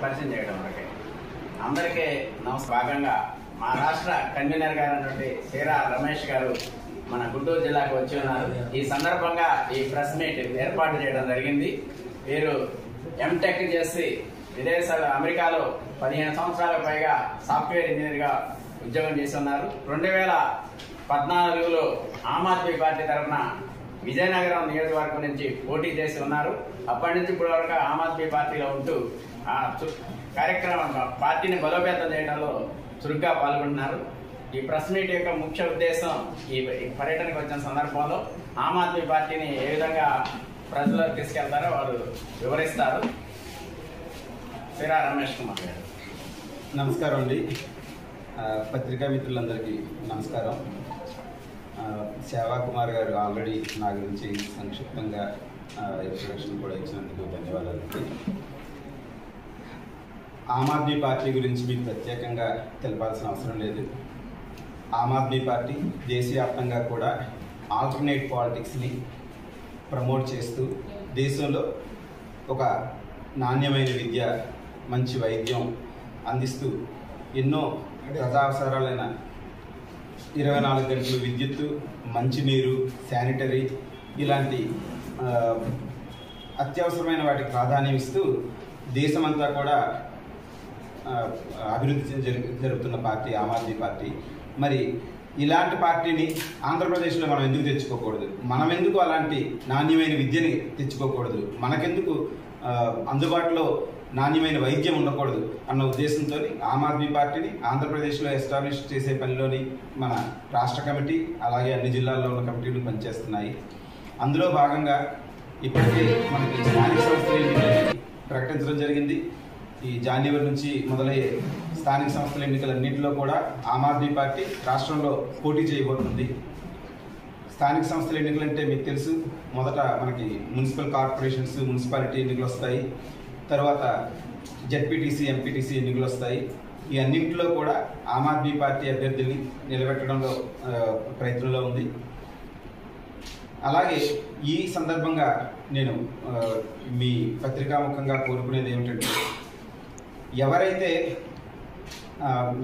పరిచయం చేయడం వరకే అందరికీ భాగంగా మా రాష్ట్ర కన్వీనర్ గారు అన్నటువంటి సీరా రమేష్ గారు మన గుంటూరు జిల్లాకు వచ్చి ఉన్నారు. ఈ సందర్భంగా ఈ ప్రెస్ మీట్ ఏర్పాటు చేయడం జరిగింది. వీరు ఎంటెక్ చేసి విదేశాలు అమెరికాలో 15 సంవత్సరాలకు పైగా సాఫ్ట్వేర్ ఇంజనీర్ గా ఉద్యోగం చేసి ఉన్నారు. 2014లో ఆమ్ ఆద్మీ పార్టీ తరఫున విజయనగరం నియోజకవర్గం నుంచి పోటీ చేసి ఉన్నారు. అప్పటి నుంచి ఇప్పటి వరకు ఆమ్ ఆద్మీ పార్టీలో ఉంటూ కార్యక్రమం పార్టీని బలోపేతం చేయడంలో చురుగ్గా పాల్గొంటున్నారు. ఈ ప్రెస్ మీట్ యొక్క ముఖ్య ఉద్దేశం ఈ పర్యటనకు వచ్చిన సందర్భంలో ఆమ్ ఆద్మీ పార్టీని ఏ విధంగా ప్రజలకు తీసుకెళ్తారో వారు వివరిస్తారు. సీరా రమేష్ కుమార్ గారు. నమస్కారం అండి. పత్రికా మిత్రులందరికీ నమస్కారం. సేవా కుమార్ గారు ఆల్రెడీ నా గురించి సంక్షిప్తంగా ఇంట్రడక్షన్ కూడా ఇచ్చినందుకు ధన్యవాదాలు. ఆమ్ ఆద్మీ పార్టీ గురించి మీకు ప్రత్యేకంగా తెలపాల్సిన అవసరం లేదు. ఆమ్ ఆద్మీ పార్టీ దేశవ్యాప్తంగా కూడా ఆల్టర్నేట్ పాలిటిక్స్ని ప్రమోట్ చేస్తూ దేశంలో ఒక నాణ్యమైన విద్య, మంచి వైద్యం అందిస్తూ ఎన్నో ప్రజావసరాలైన 24 గంటలు విద్యుత్తు, మంచినీరు, శానిటరీ ఇలాంటి అత్యవసరమైన వాటికి ప్రాధాన్యం ఇస్తూ దేశమంతా కూడా అభివృద్ధి జరుగుతున్న పార్టీ ఆమ్ ఆద్మీ పార్టీ. మరి ఇలాంటి పార్టీని ఆంధ్రప్రదేశ్లో మనం ఎందుకు తెచ్చుకోకూడదు? మనం ఎందుకు అలాంటి నాణ్యమైన విద్యని తెచ్చుకోకూడదు? మనకెందుకు అందుబాటులో నాణ్యమైన వైద్యం ఉండకూడదు అన్న ఉద్దేశంతో ఆమ్ ఆద్మీ పార్టీని ఆంధ్రప్రదేశ్లో ఎస్టాబ్లిష్ చేసే పనిలోని మన రాష్ట్ర కమిటీ అలాగే అన్ని జిల్లాల్లో ఉన్న కమిటీలు పనిచేస్తున్నాయి. అందులో భాగంగా ఇప్పటికే మనకి స్థానిక సంస్థల ఎన్నికలని ప్రకటించడం జరిగింది. ఈ జనవరి నుంచి మొదలయ్యే స్థానిక సంస్థల ఎన్నికలన్నింటిలో కూడా ఆమ్ ఆద్మీ పార్టీ రాష్ట్రంలో పోటీ చేయబోతుంది. స్థానిక సంస్థల ఎన్నికలంటే మీకు తెలుసు, మొదట మనకి మున్సిపల్ కార్పొరేషన్స్, మున్సిపాలిటీ ఎన్నికలు వస్తాయి. తర్వాత జెడ్పీటీసీ, ఎంపీటీసీ ఎన్నికలు వస్తాయి. ఈ అన్నింటిలో కూడా ఆమ్ ఆద్మీ పార్టీ అభ్యర్థుల్ని నిలబెట్టడంలో ప్రయత్నంలో ఉంది. అలాగే ఈ సందర్భంగా నేను మీ పత్రికాముఖంగా కోరుకునేది ఏమిటంటే, ఎవరైతే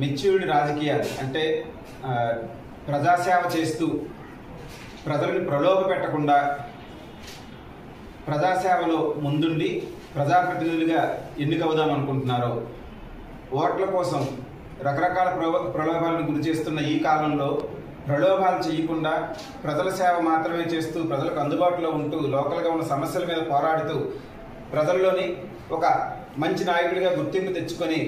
మెచ్యూర్డ్ రాజకీయాలు అంటే ప్రజాసేవ చేస్తూ ప్రజలను ప్రలోభ పెట్టకుండా ప్రజాసేవలో ముందుండి ప్రజాప్రతినిధులుగా ఎన్నికవుదాం అనుకుంటున్నారో, ఓట్ల కోసం రకరకాల ప్రలోభాలను గురి చేస్తున్న ఈ కాలంలో ప్రలోభాలు చేయకుండా ప్రజల సేవ మాత్రమే చేస్తూ ప్రజలకు అందుబాటులో ఉంటూ లోకల్గా ఉన్న సమస్యల మీద పోరాడుతూ ప్రజల్లోని ఒక మంచి నాయకుడిగా గుర్తింపు తెచ్చుకొని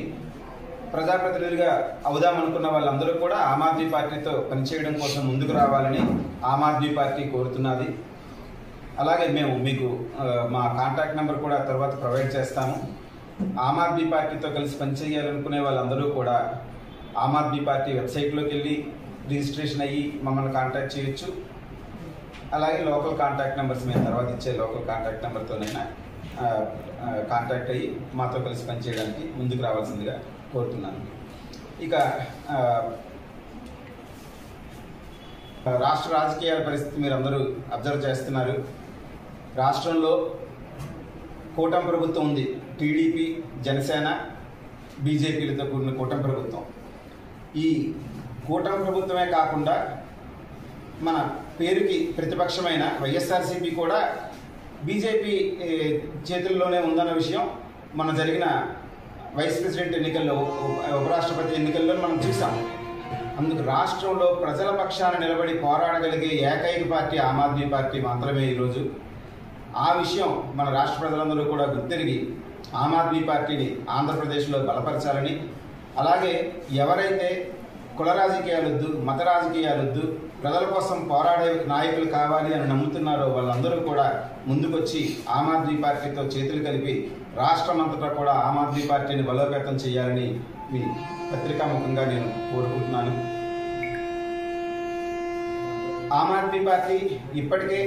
ప్రజాప్రతినిధులుగా అవుదామనుకున్న వాళ్ళందరూ కూడా ఆమ్ ఆద్మీ పార్టీతో పనిచేయడం కోసం ముందుకు రావాలని ఆమ్ ఆద్మీ పార్టీ కోరుతున్నది. అలాగే మేము మీకు మా కాంటాక్ట్ నెంబర్ కూడా తర్వాత ప్రొవైడ్ చేస్తాము. ఆమ్ ఆద్మీ పార్టీతో కలిసి పనిచేయాలనుకునే వాళ్ళందరూ కూడా ఆమ్ ఆద్మీ పార్టీ వెబ్సైట్లోకి వెళ్ళి రిజిస్ట్రేషన్ అయ్యి మమ్మల్ని కాంటాక్ట్ చేయొచ్చు. అలాగే లోకల్ కాంటాక్ట్ నెంబర్స్ మేము తర్వాత ఇచ్చే లోకల్ కాంటాక్ట్ నెంబర్తోనైనా కాంటాక్ట్ అయ్యి మాతో కలిసి పనిచేయడానికి ముందుకు రావాల్సిందిగా కోరుతున్నాను. ఇక రాష్ట్ర రాజకీయాల పరిస్థితి మీరు అందరూ అబ్జర్వ్ చేస్తున్నారు. రాష్ట్రంలో కూటమి ప్రభుత్వం ఉంది. టీడీపీ, జనసేన, బీజేపీలతో కూడిన కూటమి ప్రభుత్వం. ఈ కూటమి ప్రభుత్వమే కాకుండా మన పేరుకి ప్రతిపక్షమైన వైఎస్ఆర్సీపీ కూడా బీజేపీ చేతుల్లోనే ఉందన్న విషయం మన జరిగిన వైస్ ప్రెసిడెంట్ ఎన్నికల్లో, ఉపరాష్ట్రపతి ఎన్నికల్లో మనం చూసాం. అందుకు రాష్ట్రంలో ప్రజల పక్షాన నిలబడి పోరాడగలిగే ఏకైక పార్టీ ఆమ్ ఆద్మీ పార్టీ మాత్రమే ఈరోజు. ఆ విషయం మన రాష్ట్ర ప్రజలందరూ కూడా గుర్తెరిగి ఆమ్ ఆద్మీ పార్టీని ఆంధ్రప్రదేశ్లో బలపరచాలని, అలాగే ఎవరైతే కుల రాజకీయాలొద్దు, మత రాజకీయాలొద్దు, ప్రజల కోసం పోరాడే నాయకులు కావాలి అని నమ్ముతున్నారో వాళ్ళందరూ కూడా ముందుకొచ్చి ఆమ్ ఆద్మీ పార్టీతో చేతులు కలిపి రాష్ట్రమంతటా కూడా ఆమ్ ఆద్మీ పార్టీని బలోపేతం చేయాలని మీ పత్రికాముఖంగా నేను కోరుకుంటున్నాను. ఆమ్ ఆద్మీ పార్టీ ఇప్పటికే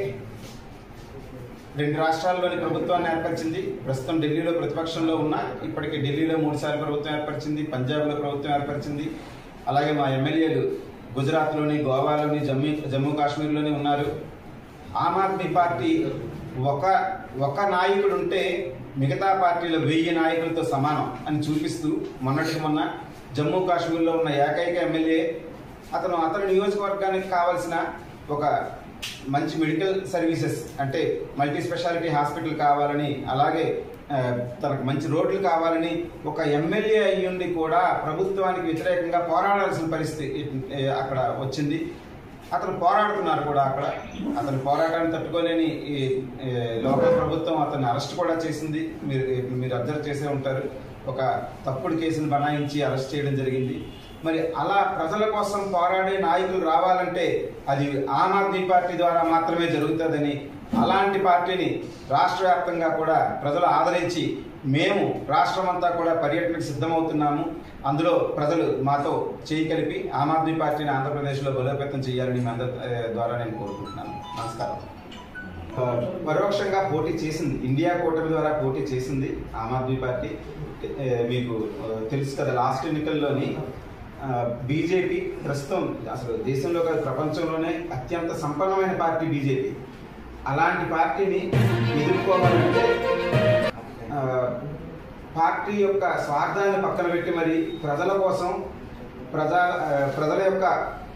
2 రాష్ట్రాల్లోని ప్రభుత్వాన్ని ఏర్పరిచింది. ప్రస్తుతం ఢిల్లీలో ప్రతిపక్షంలో ఉన్న, ఇప్పటికే ఢిల్లీలో 3 సార్లు ప్రభుత్వం ఏర్పరిచింది, పంజాబ్లో ప్రభుత్వం ఏర్పరిచింది. అలాగే మా ఎమ్మెల్యేలు గుజరాత్లోని, గోవాలోని, జమ్మూ కాశ్మీర్లోని ఉన్నారు. ఆమ్ ఆద్మీ పార్టీ ఒక నాయకుడు ఉంటే మిగతా పార్టీల 1000 నాయకులతో సమానం అని చూపిస్తూ మొన్నటికి మొన్న జమ్మూ కాశ్మీర్లో ఉన్న ఏకైక ఎమ్మెల్యే అతని నియోజకవర్గానికి కావాల్సిన ఒక మంచి మెడికల్ సర్వీసెస్ అంటే మల్టీ స్పెషాలిటీ హాస్పిటల్ కావాలని, అలాగే తనకు మంచి రోడ్లు కావాలని ఒక ఎమ్మెల్యే అయ్యుండి కూడా ప్రభుత్వానికి వ్యతిరేకంగా పోరాడాల్సిన పరిస్థితి అక్కడ వచ్చింది. అతను పోరాడుతున్నారు కూడా. అతని పోరాటాన్ని తట్టుకోలేని ఈ లోకల్ ప్రభుత్వం అతన్ని అరెస్ట్ కూడా చేసింది. మీరు అబ్జర్వ్ చేసే ఉంటారు. ఒక తప్పుడు కేసును బనాయించి అరెస్ట్ చేయడం జరిగింది. మరి అలా ప్రజల కోసం పోరాడే నాయకులు రావాలంటే అది ఆమ్ ఆద్మీ పార్టీ ద్వారా మాత్రమే జరుగుతుందని, అలాంటి పార్టీని రాష్ట్ర వ్యాప్తంగా కూడా ప్రజలు ఆదరించి మేము రాష్ట్రం అంతా కూడా పర్యటనకు సిద్ధమవుతున్నాము. అందులో ప్రజలు మాతో చేయి కలిపి ఆమ్ ఆద్మీ పార్టీని ఆంధ్రప్రదేశ్లో బలోపేతం చేయాలని మీ అందరి ద్వారా నేను కోరుకుంటున్నాను. నమస్కారం. పరోక్షంగా పోటీ చేసింది, ఇండియా కూటమి ద్వారా పోటీ చేసింది ఆమ్ ఆద్మీ పార్టీ. మీకు తెలుసు కదా, లాస్ట్ ఎన్నికల్లోని బీజేపీ ప్రస్తుతం అసలు దేశంలో కాదు ప్రపంచంలోనే అత్యంత సంపన్నమైన పార్టీ బీజేపీ. అలాంటి పార్టీని ఎదుర్కోవాలంటే పార్టీ యొక్క స్వార్థాన్ని పక్కన పెట్టి మరి ప్రజల కోసం ప్రజల యొక్క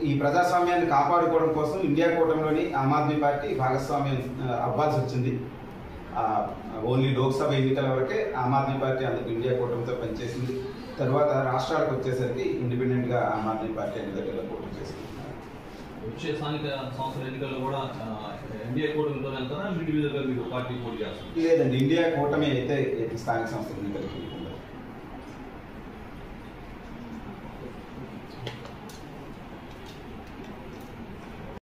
ఈ ప్రజాస్వామ్యాన్ని కాపాడుకోవడం కోసం ఇండియా కూటమిలోని ఆమ్ ఆద్మీ పార్టీ భాగస్వామ్యం అవ్వాల్సి వచ్చింది. ఓన్లీ లోక్సభ ఎన్నికల వరకే ఆమ్ ఆద్మీ పార్టీ అందుకు ఇండియా కూటమితో పనిచేసింది. తర్వాత రాష్ట్రాలకు వచ్చేసరికి ఇండిపెండెంట్గా ఆమ్ ఆద్మీ పార్టీ అన్ని దగ్గరలో పోటీ చేస్తుంది. వచ్చే స్థానిక సంస్థల ఎన్నికల్లో కూడా ఇండియా కూటమితో వెళ్తారా, ఇండివిజువల్గా మీరు పార్టీ పోటీ చేస్తారు? లేదండి, ఇండియా కూటమి అయితే స్థానిక సంస్థల ఎన్నికలకి